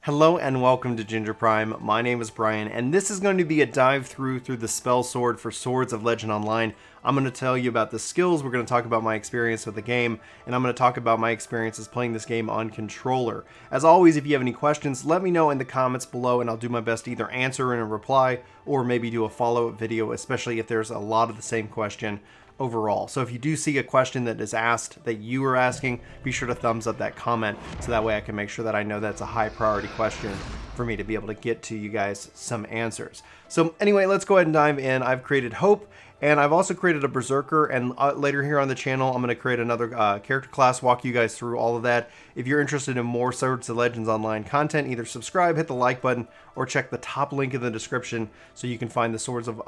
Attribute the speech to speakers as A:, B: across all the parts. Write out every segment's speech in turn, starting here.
A: Hello and welcome to Ginger Prime. My name is Brian, and this is going to be a dive through the Spellsword for Swords of Legend Online. I'm going to tell you about the skills, we're going to talk about my experience with the game, and I'm going to talk about my experiences playing this game on controller. As always, if you have any questions, let me know in the comments below, and I'll do my best to either answer in a reply, or maybe do a follow-up video, especially if there's a lot of the same question overall. So if you do see a question that is asked that you are asking, be sure to thumbs up that comment so that way I can make sure that I know that's a high priority question for me to be able to get to you guys some answers. So anyway, let's go ahead and dive in. I've created Hope, and I've also created a Berserker, and later here on the channel I'm going to create another character class, walk you guys through all of that. If you're interested in more Swords of Legends Online content, either subscribe, hit the like button, or check the top link in the description so you can find the Swords of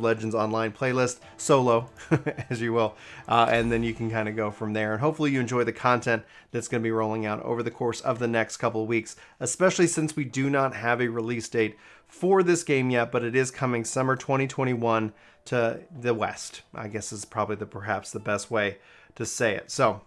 A: Legends Online playlist, solo, as you will, and then you can kind of go from there. And hopefully you enjoy the content that's going to be rolling out over the course of the next couple of weeks, especially since we do not have a release date for this game yet, but it is coming summer 2021 to the West, I guess is probably perhaps the best way to say it. So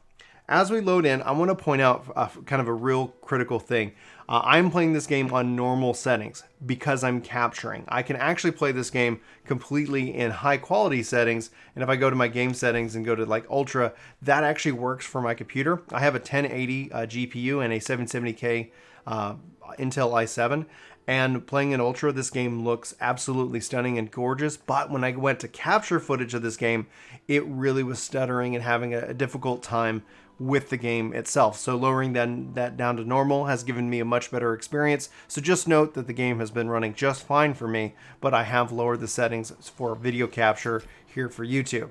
A: as we load in, I want to point out kind of a real critical thing. I'm playing this game on normal settings because I'm capturing. I can actually play this game completely in high quality settings, and if I go to my game settings and go to like Ultra, that actually works for my computer. I have a 1080 GPU and a 770K Intel i7, and playing in Ultra, this game looks absolutely stunning and gorgeous, but when I went to capture footage of this game, it really was stuttering and having a difficult time with the game itself. So lowering that down to normal has given me a much better experience. So just note that the game has been running just fine for me, but I have lowered the settings for video capture here for YouTube.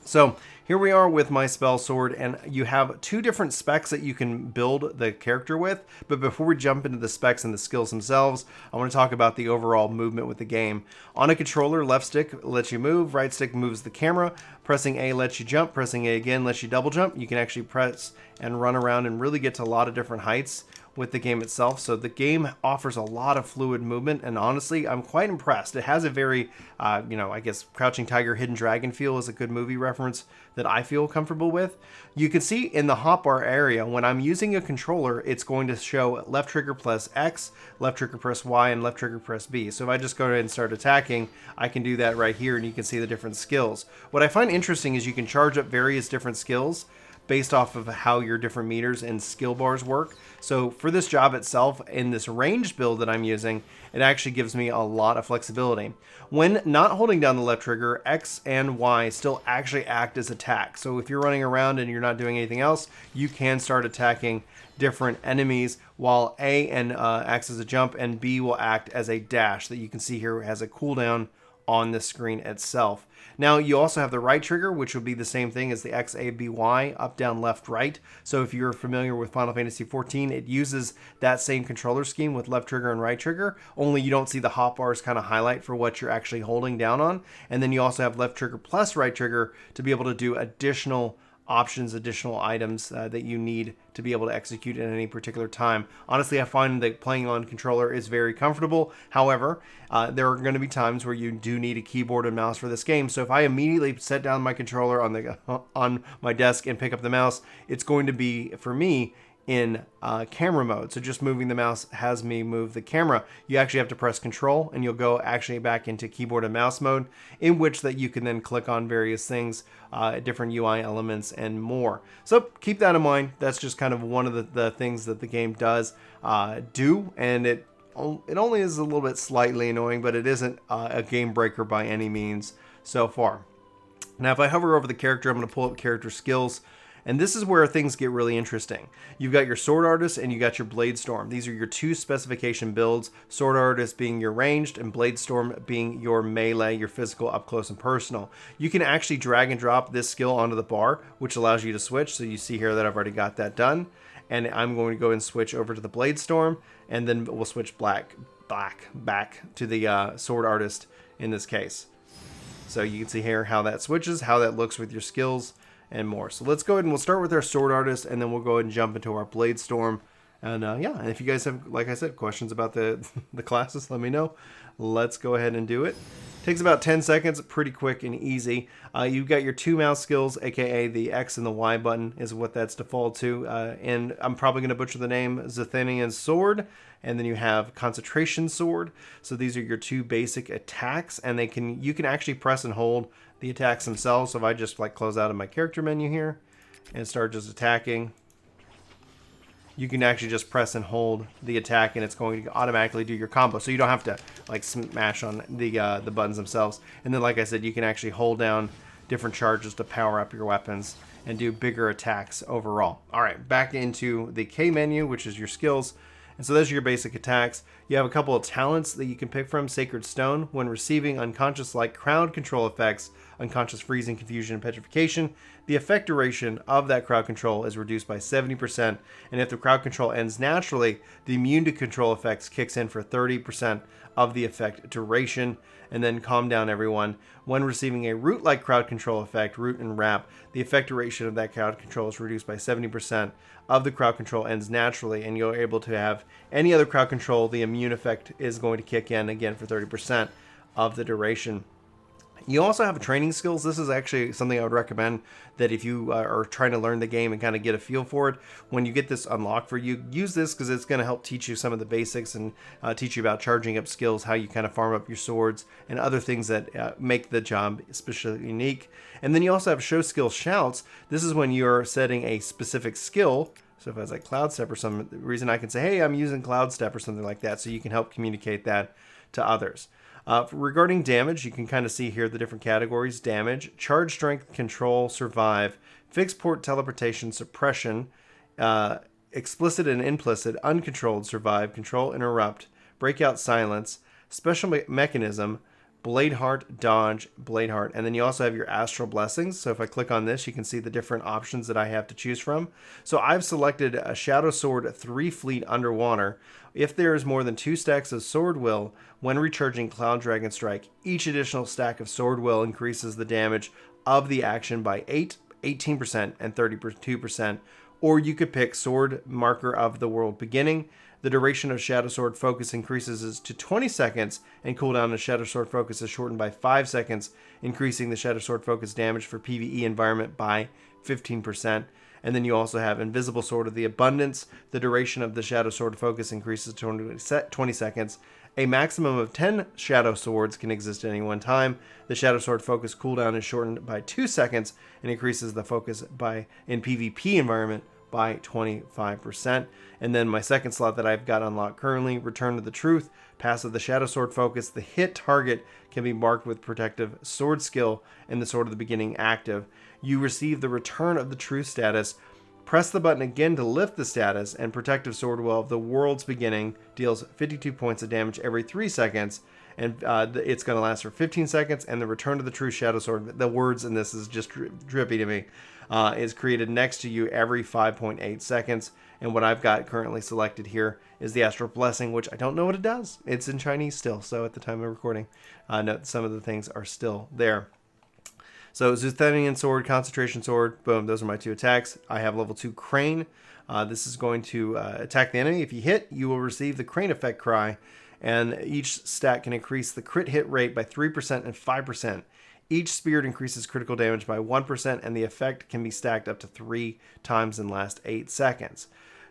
A: So here we are with my Spellsword, and you have two different specs that you can build the character with. But before we jump into the specs and the skills themselves, I want to talk about the overall movement with the game. On a controller, left stick lets you move, right stick moves the camera, pressing A lets you jump, pressing A again lets you double jump. You can actually press and run around and really get to a lot of different heights with the game itself. So the game offers a lot of fluid movement, and honestly, I'm quite impressed. It has a very, I guess Crouching Tiger, Hidden Dragon feel is a good movie reference that I feel comfortable with. You can see in the hotbar area, when I'm using a controller, it's going to show left trigger press X, left trigger press Y, and left trigger press B. So if I just go ahead and start attacking, I can do that right here, and you can see the different skills. What I find interesting is you can charge up various different skills based off of how your different meters and skill bars work. So for this job itself, in this ranged build that I'm using, it actually gives me a lot of flexibility. When not holding down the left trigger, X and Y still actually act as attack. So if you're running around and you're not doing anything else, you can start attacking different enemies, while A and acts as a jump, and B will act as a dash that you can see here has a cooldown on the screen itself. Now you also have the right trigger, which would be the same thing as the X, A, B, Y, up, down, left, right. So if you're familiar with Final Fantasy XIV, it uses that same controller scheme with left trigger and right trigger, only you don't see the hotbars kind of highlight for what you're actually holding down on. And then you also have left trigger plus right trigger to be able to do additional options, additional items that you need to be able to execute at any particular time. Honestly, I find that playing on controller is very comfortable. However, there are going to be times where you do need a keyboard and mouse for this game. So if I immediately set down my controller on my desk and pick up the mouse, it's going to be, for me, in camera mode. So just moving the mouse has me move the camera. You actually have to press control, and you'll go actually back into keyboard and mouse mode, in which that you can then click on various things, different UI elements and more. So keep that in mind. That's just kind of one of the things that the game does do, and it only is a little bit slightly annoying, but it isn't a game breaker by any means so far. Now if I hover over the character, I'm going to pull up character skills. And this is where things get really interesting. You've got your Sword Artist and you got your Blade Storm. These are your two specification builds. Sword Artist being your ranged and Blade Storm being your melee, your physical up close and personal. You can actually drag and drop this skill onto the bar, which allows you to switch. So you see here that I've already got that done. And I'm going to go and switch over to the Blade Storm, and then we'll switch back to the Sword Artist in this case. So you can see here how that switches, how that looks with your skills, and more. So let's go ahead and we'll start with our Sword Artist, and then we'll go ahead and jump into our Blade Storm. And yeah, and if you guys have, like I said, questions about the classes, let me know. Let's go ahead and do it. Takes about 10 seconds, pretty quick and easy. You've got your 2 mouse skills, aka the X and the Y button is what that's default to. And I'm probably going to butcher the name, Zathanian's Sword. And then you have Concentration Sword. So these are your 2 basic attacks, and you can actually press and hold the attacks themselves. So if I just like close out of my character menu here and start just attacking, you can actually just press and hold the attack, and it's going to automatically do your combo. So you don't have to like smash on the buttons themselves. And then, like I said, you can actually hold down different charges to power up your weapons and do bigger attacks overall. All right, back into the K menu, which is your skills. And so those are your basic attacks. You have a couple of talents that you can pick from. Sacred Stone. When receiving unconscious-like crowd control effects, unconscious freezing, confusion, and petrification, the effect duration of that crowd control is reduced by 70%. And if the crowd control ends naturally, the immune to control effects kicks in for 30% of the effect duration. And then Calm Down Everyone. When receiving a root-like crowd control effect, Root and Wrap, the effect duration of that crowd control is reduced by 70%. Of the crowd control ends naturally, and you're able to have any other crowd control. The immune effect is going to kick in again for 30% of the duration. You also have training skills. This is actually something I would recommend that if you are trying to learn the game and kind of get a feel for it, when you get this unlocked for you, use this because it's going to help teach you some of the basics and teach you about charging up skills, how you kind of farm up your swords, and other things that make the job especially unique. And then you also have show skill shouts. This is when you're setting a specific skill. So if I was like Cloud Step or some reason, I can say, hey, I'm using Cloud Step or something like that. So you can help communicate that to others. Regarding damage, you can kind of see here the different categories. Damage, charge, strength, control, survive, fixed port, teleportation, suppression, explicit and implicit, uncontrolled, survive, control, interrupt, breakout, silence, special mechanism, Blade Heart, dodge, Blade Heart. And then you also have your Astral Blessings. So if I click on this, you can see the different options that I have to choose from. So I've selected a Shadow Sword 3 Fleet Underwater. If there is more than 2 stacks of Sword Will, when recharging Cloud Dragon Strike, each additional stack of Sword Will increases the damage of the action by 18%, and 32%. Or you could pick Sword Marker of the World Beginning. The duration of Shadow Sword Focus increases to 20 seconds, and cooldown of Shadow Sword Focus is shortened by 5 seconds, increasing the Shadow Sword Focus damage for PvE environment by 15%. And then you also have Invisible Sword of the Abundance. The duration of the Shadow Sword Focus increases to 20 seconds. A maximum of 10 Shadow Swords can exist at any one time. The Shadow Sword Focus cooldown is shortened by 2 seconds and increases the focus in PvP environment by 25%. And then my second slot that I've got unlocked currently, Return to the Truth. Passive the Shadow Sword Focus. The hit target can be marked with Protective Sword skill and the Sword of the Beginning active. You receive the Return of the Truth status. Press the button again to lift the status, and Protective Sword Will of the World's Beginning deals 52 points of damage every 3 seconds. And it's going to last for 15 seconds. And the Return to the True Shadow Sword, the words in this is just drippy to me, is created next to you every 5.8 seconds. And what I've got currently selected here is the Astral Blessing, which I don't know what it does. It's in Chinese still, so at the time of recording, note some of the things are still there. So Zuthenian Sword, Concentration Sword, boom, those are my 2 attacks. I have level 2 Crane. This is going to attack the enemy. If you hit, you will receive the Crane Effect Cry, and each stat can increase the crit hit rate by 3% and 5%. Each spirit increases critical damage by 1%, and the effect can be stacked up to 3 times in the last 8 seconds.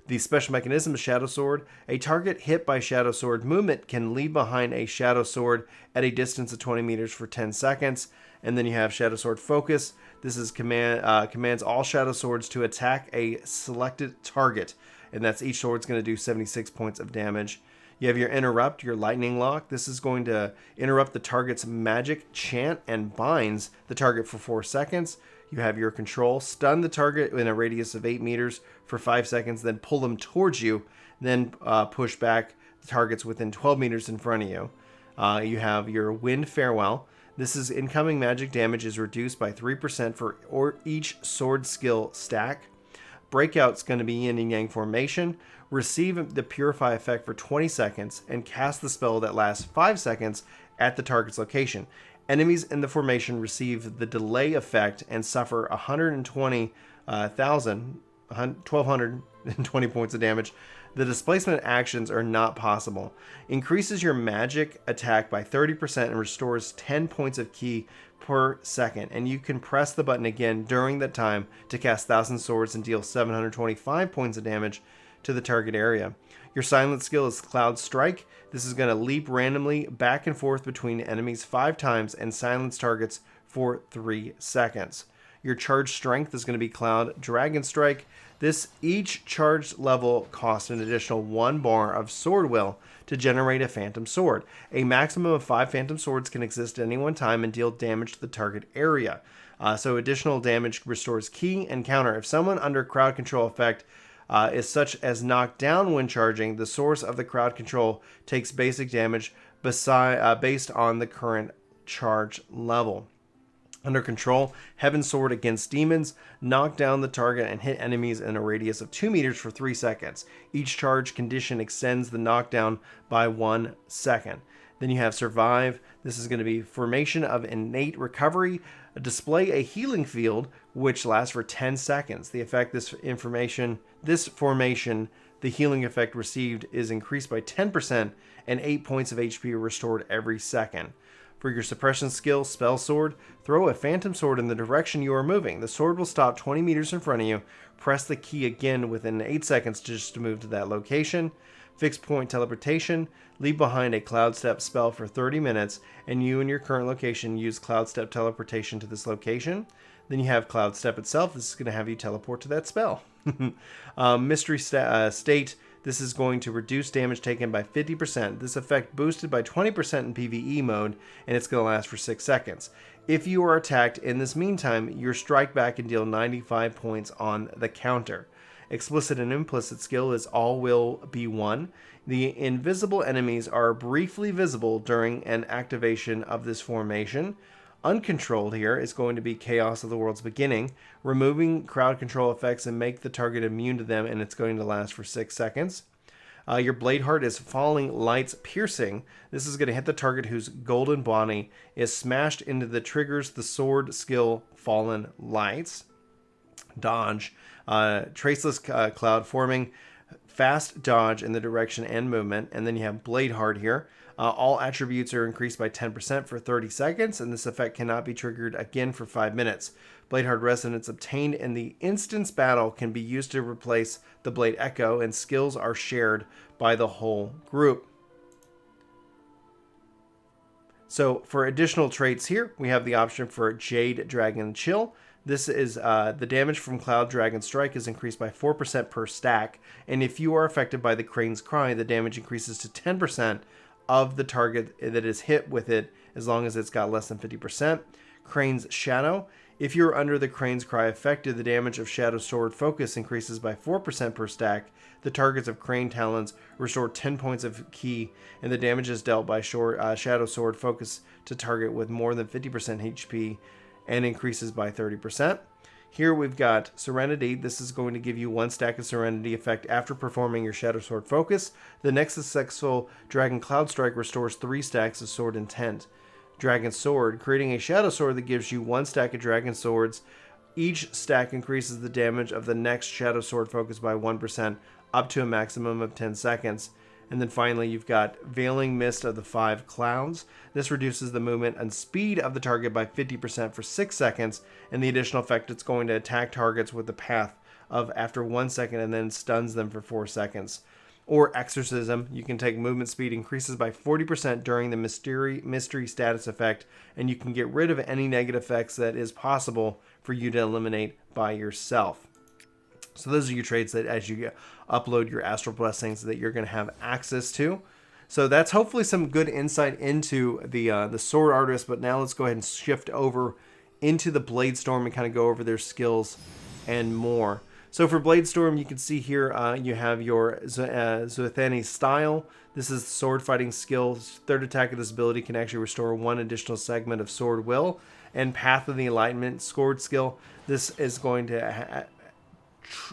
A: The special mechanism is Shadow Sword. A target hit by Shadow Sword movement can leave behind a Shadow Sword at a distance of 20 meters for 10 seconds. And then you have Shadow Sword Focus. This is commands all Shadow Swords to attack a selected target. And that's each sword's going to do 76 points of damage. You have your Interrupt, your Lightning Lock. This is going to interrupt the target's magic, chant, and binds the target for 4 seconds. You have your Control, stun the target in a radius of 8 meters for 5 seconds, then pull them towards you, then push back the targets within 12 meters in front of you. You have your Wind Farewell. This is incoming magic damage is reduced by 3% for each sword skill stack. Breakout's going to be yin and yang formation. Receive the Purify effect for 20 seconds and cast the spell that lasts 5 seconds at the target's location. Enemies in the formation receive the delay effect and suffer 120,000 points of damage. The displacement actions are not possible. Increases your magic attack by 30% and restores 10 points of ki per second. And you can press the button again during that time to cast 1,000 swords and deal 725 points of damage to the target area. Your silent skill is Cloud Strike. This is going to leap randomly back and forth between enemies 5 times and silence targets for 3 seconds. Your charged strength is going to be Cloud Dragon Strike. Each charged level costs an additional 1 bar of sword will to generate a phantom sword. A maximum of 5 phantom swords can exist at any one time and deal damage to the target area. So additional damage restores ki and counter. If someone under crowd control effect is such as knocked down when charging, the source of the crowd control takes basic damage based on the current charge level. Under control, Heaven's Sword against demons. Knock down the target and hit enemies in a radius of 2 meters for 3 seconds. Each charge condition extends the knockdown by 1 second. Then you have Survive. This is going to be Formation of Innate Recovery. Display a healing field which lasts for 10 seconds. The effect this formation, the healing effect received is increased by 10% and 8 points of HP are restored every second. For your suppression skill, Spellsword, throw a phantom sword in the direction you are moving. The sword will stop 20 meters in front of you. Press the key again within 8 seconds just to move to that location. Fixed point teleportation, leave behind a cloud step spell for 30 minutes, and you and your current location use cloud step teleportation to this location. Then you have cloud step itself. This is going to have you teleport to that spell. Mystery state. This is going to reduce damage taken by 50%. This effect boosted by 20% in PvE mode, and it's going to last for 6 seconds. If you are attacked in this meantime, you strike back and deal 95 points on the counter. Explicit and implicit skill is All Will Be One. The invisible enemies are briefly visible during an activation of this formation. Uncontrolled here is going to be Chaos of the World's Beginning, removing crowd control effects and make the target immune to them, and it's going to last for 6 seconds. Your Blade Heart is Falling Lights Piercing. This is going to hit the target whose golden body is smashed into the triggers the sword skill Fallen Lights. Dodge. Traceless Cloud Forming. Fast dodge in the direction and movement. And then you have Blade Heart here. All attributes are increased by 10% for 30 seconds, and this effect cannot be triggered again for 5 minutes. Bladeheart Resonance obtained in the instance battle can be used to replace the Blade Echo, and skills are shared by the whole group. So for additional traits here, we have the option for Jade Dragon Chill. This is the damage from Cloud Dragon Strike is increased by 4% per stack, and if you are affected by the Crane's Cry, the damage increases to 10% of the target that is hit with it, as long as it's got less than 50%. Crane's Shadow. If you're under the Crane's Cry affected, the damage of Shadow Sword Focus increases by 4% per stack. The targets of Crane Talons restore 10 points of ki, and the damage is dealt by Shadow Sword Focus to target with more than 50% HP and increases by 30%. Here we've got Serenity. This is going to give you 1 stack of Serenity effect after performing your Shadow Sword Focus. The next successful Dragon Cloud Strike restores 3 stacks of Sword Intent. Dragon Sword, creating a Shadow Sword that gives you 1 stack of Dragon Swords. Each stack increases the damage of the next Shadow Sword Focus by 1%, up to a maximum of 10 seconds. And then finally, you've got Veiling Mist of the 5 Clouds. This reduces the movement and speed of the target by 50% for 6 seconds, and the additional effect, it's going to attack targets with the path of after 1 second and then stuns them for 4 seconds. Or Exorcism, you can take movement speed increases by 40% during the mystery status effect, and you can get rid of any negative effects that is possible for you to eliminate by yourself. So those are your traits that as you upload your Astral Blessings that you're going to have access to. So that's hopefully some good insight into the Sword Artist, but now let's go ahead and shift over into the Bladestorm and kind of go over their skills and more. So for Bladestorm, you can see here you have your Zuethani style. This is sword fighting skill. Third attack of this ability can actually restore 1 additional segment of sword will. And Path of the Enlightenment sword skill. This is going to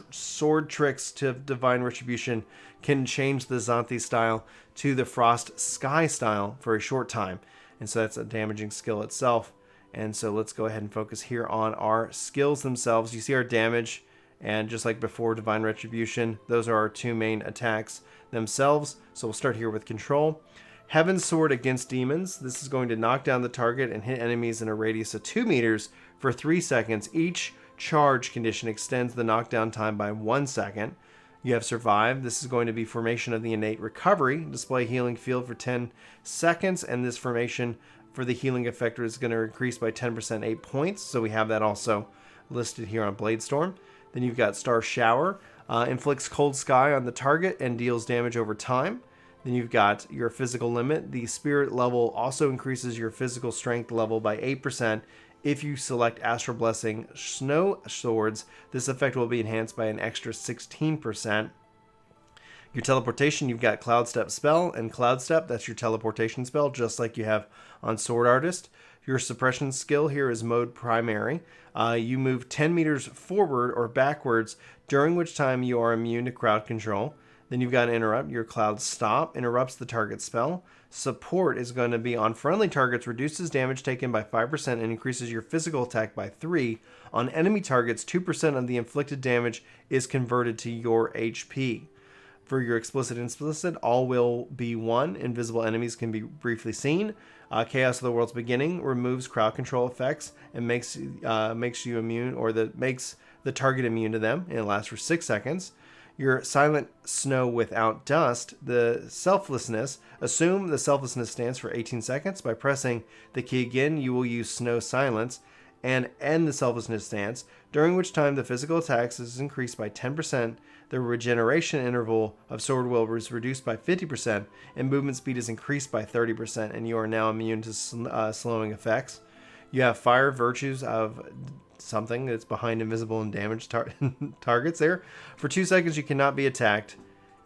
A: sword tricks to Divine Retribution can change the Xanthi style to the Frost Sky style for a short time. And so that's a damaging skill itself. And so let's go ahead and focus here on our skills themselves. You see our damage And just like before, Divine Retribution, those are our two main attacks themselves. So we'll start here with Control. Heaven's Sword against Demons. This is going to knock down the target and hit enemies in a radius of 2 meters for 3 seconds. Each charge condition extends the knockdown time by 1 second. You have Survive. This is going to be Formation of the Innate Recovery. Display healing field for 10 seconds, and this formation for the healing effect is going to increase by 10%, 8 points. So we have that also listed here on Bladestorm. Then you've got Star Shower. Inflicts Cold Sky on the target and deals damage over time. Then you've got your physical limit. The spirit level also increases your physical strength level by 8%. If you select Astral Blessing Snow Swords, this effect will be enhanced by an extra 16%. Your teleportation, you've got Cloud Step Spell and Cloud Step. That's your teleportation spell, just like you have on Sword Artist. Your suppression skill here is Mode Primary. You move 10 meters forward or backwards, during which time you are immune to crowd control. Then you've got Interrupt. Your Cloud Stop interrupts the target spell. Support is going to be on friendly targets, reduces damage taken by 5% and increases your physical attack by 3. On enemy targets, 2% of the inflicted damage is converted to your HP. For your Explicit and Implicit, all will be 1. Invisible enemies can be briefly seen. Chaos of the World's Beginning removes crowd control effects and makes you immune, or makes the target immune to them, and it lasts for 6 seconds. Your Silent Snow Without Dust, the Selflessness. Assume the Selflessness stance for 18 seconds. By pressing the key again, you will use Snow Silence and end the Selflessness stance, during which time the physical attacks is increased by 10%, the regeneration interval of Sword Will is reduced by 50%, and movement speed is increased by 30%, and you are now immune to slowing effects. You have Fire Virtues of something that's behind invisible and damaged targets there. For 2 seconds, you cannot be attacked.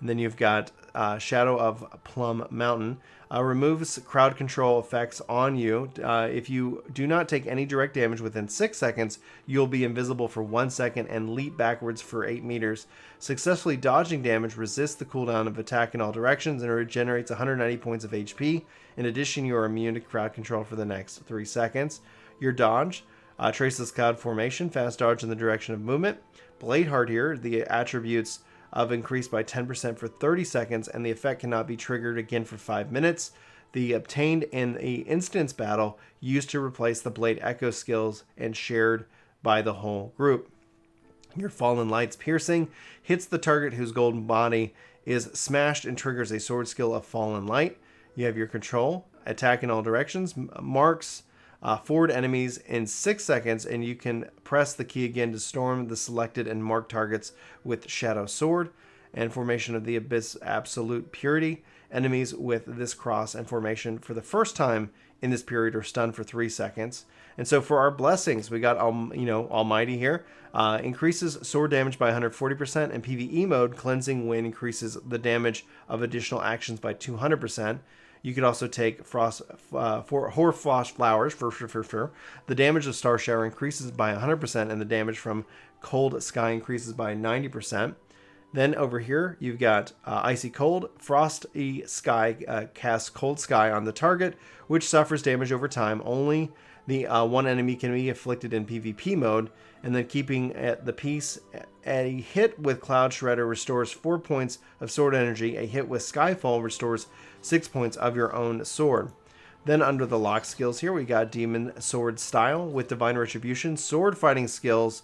A: And then you've got Shadow of Plum Mountain. Removes crowd control effects on you. If you do not take any direct damage within 6 seconds, you'll be invisible for 1 second and leap backwards for 8 meters. Successfully dodging damage resists the cooldown of attack in all directions and regenerates 190 points of HP. In addition, you are immune to crowd control for the next 3 seconds. Your Dodge. Traceless Cloud Formation, fast dodge in the direction of movement. Bladeheart here, the attributes of increased by 10% for 30 seconds, and the effect cannot be triggered again for 5 minutes. The obtained in the instance battle, used to replace the Blade Echo skills and shared by the whole group. Your Fallen Light's Piercing hits the target whose golden body is smashed and triggers a sword skill of Fallen Light. You have your Control, attack in all directions, marks forward enemies in 6 seconds, and you can press the key again to storm the selected and marked targets with Shadow Sword. And Formation of the Abyss Absolute Purity. Enemies with this cross and formation for the first time in this period are stunned for 3 seconds. And so for our blessings, we got Almighty here. Increases sword damage by 140%, and PvE mode, Cleansing Wind, increases the damage of additional actions by 200%. You could also take Hoarfrost Flowers for sure. The damage of Star Shower increases by 100%, and the damage from Cold Sky increases by 90%. Then over here, you've got Icy Cold. Frosty Sky casts Cold Sky on the target, which suffers damage over time. Only the one enemy can be afflicted in PvP mode. And then keeping at the peace, a hit with Cloud Shredder restores 4 points of sword energy. A hit with Skyfall restores 6 points of your own sword. Then under the lock skills here, we got Demon Sword Style with Divine Retribution. Sword fighting skills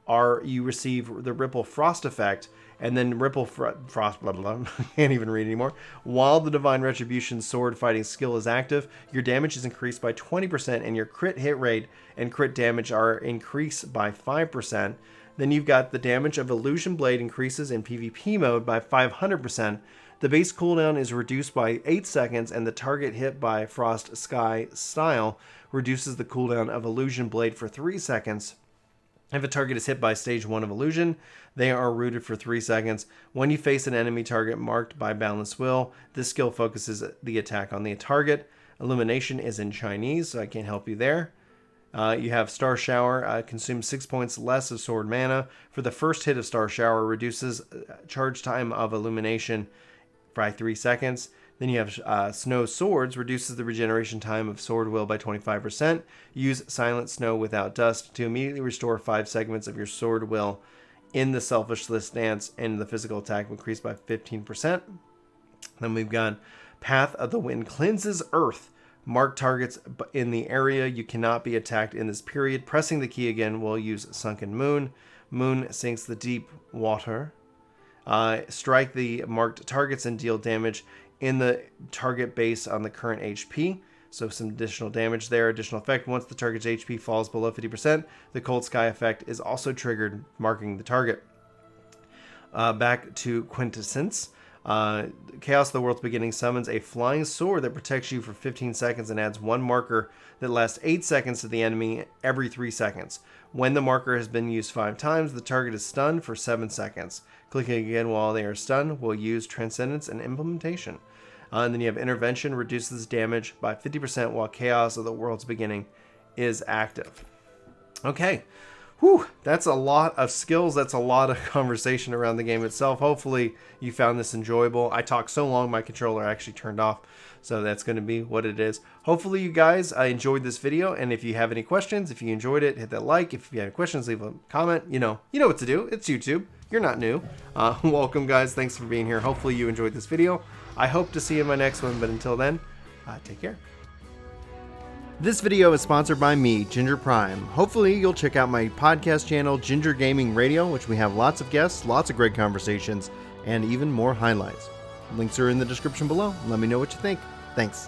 A: are, you receive the Ripple Frost effect, and then Ripple Frost, blah, blah, blah, can't even read anymore. While the Divine Retribution sword fighting skill is active, your damage is increased by 20%, and your crit hit rate and crit damage are increased by 5%. Then you've got the damage of Illusion Blade increases in PvP mode by 500%. The base cooldown is reduced by 8 seconds, and the target hit by Frost Sky Style reduces the cooldown of Illusion Blade for 3 seconds. If a target is hit by stage 1 of Illusion, they are rooted for 3 seconds. When you face an enemy target marked by Balanced Will, this skill focuses the attack on the target. Illumination is in Chinese, so I can't help you there. You have Star Shower, consumes 6 points less of sword mana. For the first hit of Star Shower, reduces charge time of Illumination by 3 seconds. Then you have Snow Swords, reduces the regeneration time of Sword Will by 25%. Use Silent Snow Without Dust to immediately restore 5 segments of your Sword Will in the selfishness stance, and the physical attack will increase by 15%. Then we've got Path of the Wind cleanses Earth. Mark targets in the area you cannot be attacked in this period. Pressing the key again will use Sunken Moon. Moon sinks the deep water. Strike the marked targets and deal damage in the target based on the current HP. So some additional damage there. Additional effect. Once the target's HP falls below 50%, the Cold Sky effect is also triggered, marking the target. Back to Quintessence. Chaos of the World's Beginning summons a flying sword that protects you for 15 seconds and adds one marker that lasts 8 seconds to the enemy every 3 seconds. When the marker has been used 5 times, the target is stunned for 7 seconds. Clicking again while they are stunned will use Transcendence and Implementation. And then you have Intervention, reduces damage by 50% while Chaos of the World's Beginning is active. Okay. Whew, that's a lot of skills. That's a lot of conversation around the game itself. Hopefully you found this enjoyable. I talked so long my controller actually turned off, so that's going to be what it is. Hopefully you guys enjoyed this video, and if you have any questions, if you enjoyed it, hit that like. If you have questions, leave a comment. You know what to do. It's YouTube. You're not new. Welcome, guys. Thanks for being here. Hopefully you enjoyed this video. I hope to see you in my next one, but until then, take care. This video is sponsored by me, Ginger Prime. Hopefully you'll check out my podcast channel, Ginger Gaming Radio, which we have lots of guests, lots of great conversations, and even more highlights. Links are in the description below. Let me know what you think. Thanks.